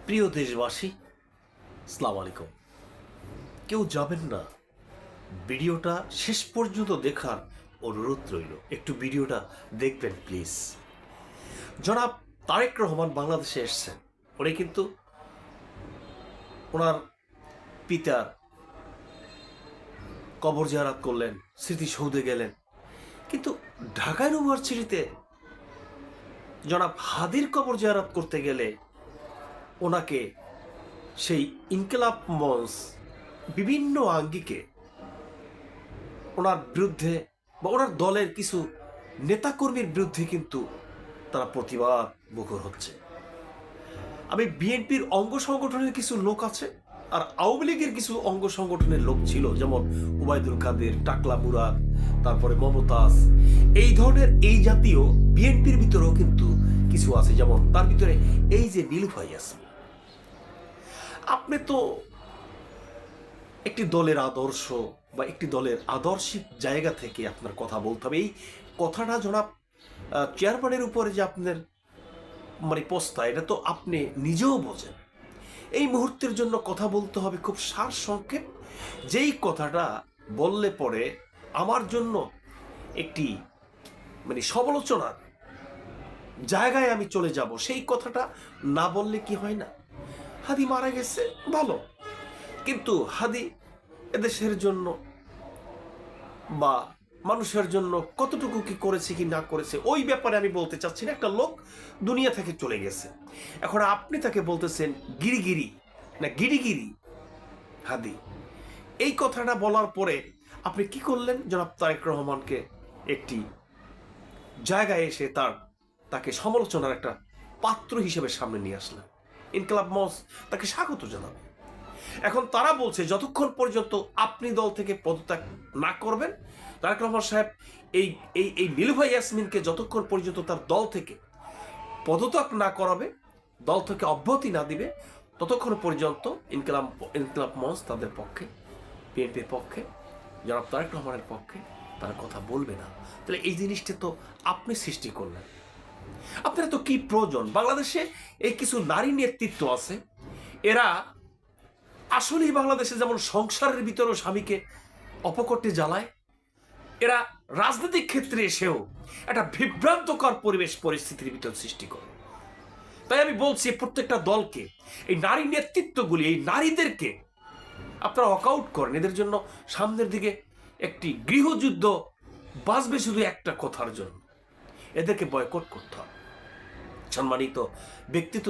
প্রিয় দেশবাসী, আসসালামু আলাইকুম। কেউ যাবেন না, ভিডিওটা শেষ পর্যন্ত দেখার অনুরোধ রইল। একটু ভিডিওটা দেখবেন প্লিজ। জনাব তারেক রহমান বাংলাদেশে এসছেন। উনি কিন্তু ওনার পিতার কবর জিয়ারত করলেন, স্মৃতিসৌধে গেলেন, কিন্তু ঢাকা ইউনিভার্সিটিতে জনাব হাদির কবর জিয়ারত করতে গেলে ওনাকে সেই ইনকিলাব মঞ্চ বিভিন্ন আঙ্গিকে ওনার বিরুদ্ধে বা ওনার দলের কিছু নেতাকর্মীর বিরুদ্ধে কিন্তু তারা প্রতিবাদ মুখর হচ্ছে। আমি বিএনপির অঙ্গ সংগঠনের কিছু লোক আছে, আর আওয়ামী লীগের কিছু অঙ্গ সংগঠনের লোক ছিল, যেমন উবাইদুল কাদের, টাকলা মুরাদ, তারপরে মমতাজ, এই ধরনের এই জাতীয় বিএনপির ভিতরেও কিন্তু কিছু আছে। যেমন তার ভিতরে এই যে নীলুফা ইয়াসমিন। আপনি তো একটি দলের আদর্শ বা একটি দলের আদর্শিক জায়গা থেকে আপনার কথা বলতে হবে। এই কথাটা জনাব চেয়ারম্যানের উপরে যে আপনার পোস্তা, এটা তো আপনি নিজেও বোঝেন। এই মুহূর্তের জন্য কথা বলতে হবে খুব সার সংক্ষেপ। যেই কথাটা বললে পরে আমার জন্য একটি সমালোচনার জায়গায় আমি চলে যাব, সেই কথাটা না বললে কি হয় না? হাদি মারা গেছে ভালো, কিন্তু হাদি এদেশের জন্য বা মানুষের জন্য কতটুকু কি করেছে কি না করেছে ওই ব্যাপারে আমি বলতে চাচ্ছি না। একটা লোক দুনিয়া থেকে চলে গেছে, এখন আপনি তাকে বলতেছেন গিরিগিরি না গিরিগিরি হাদি। এই কথাটা বলার পরে আপনি কি করলেন? জনাব তারেক রহমানকে একটি জায়গায় এসে তাকে সমালোচনার একটা পাত্র হিসেবে সামনে নিয়ে আসলেন। ইনকিলাব মঞ্চ তাকে স্বাগত জানাবে। এখন তারা বলছে যতক্ষণ পর্যন্ত আপনি দল থেকে পদত্যাগ না করবেন, তারেক রহমান সাহেব এই এই এই নীলুফা ইয়াসমিনকে যতক্ষণ পর্যন্ত তার দল থেকে পদত্যাগ না করাবে, দল থেকে অব্যাহতি না দিবে, ততক্ষণ পর্যন্ত ইনকিলাব মঞ্চ তাদের পক্ষে, বিএনপির পক্ষে, জনাব তারেক রহমানের পক্ষে তারা কথা বলবে না। তাহলে এই জিনিসটা তো আপনি সৃষ্টি করলেন। আপনার তো কি প্রয়োজন? বাংলাদেশে এই কিছু নারী নেতৃত্ব আছে, এরা আসলেই বাংলাদেশে যেমন সংসারের ভিতরেও স্বামীকে অপকর্তে জ্বালায়, এরা রাজনৈতিক ক্ষেত্রে এসেও একটা বিভ্রান্তকর পরিস্থিতির ভিতর সৃষ্টি করে। তাই আমি বলছি প্রত্যেকটা দলকে, এই নারী নেতৃত্বগুলি, এই নারীদেরকে আপনারা ওয়াকআউট করেন। এদের জন্য সামনের দিকে একটি গৃহযুদ্ধ বাঁচবে শুধু একটা কথার জন্য। এদেরকে বয়কট করতে হবে। সম্মানিত ব্যক্তিত্ব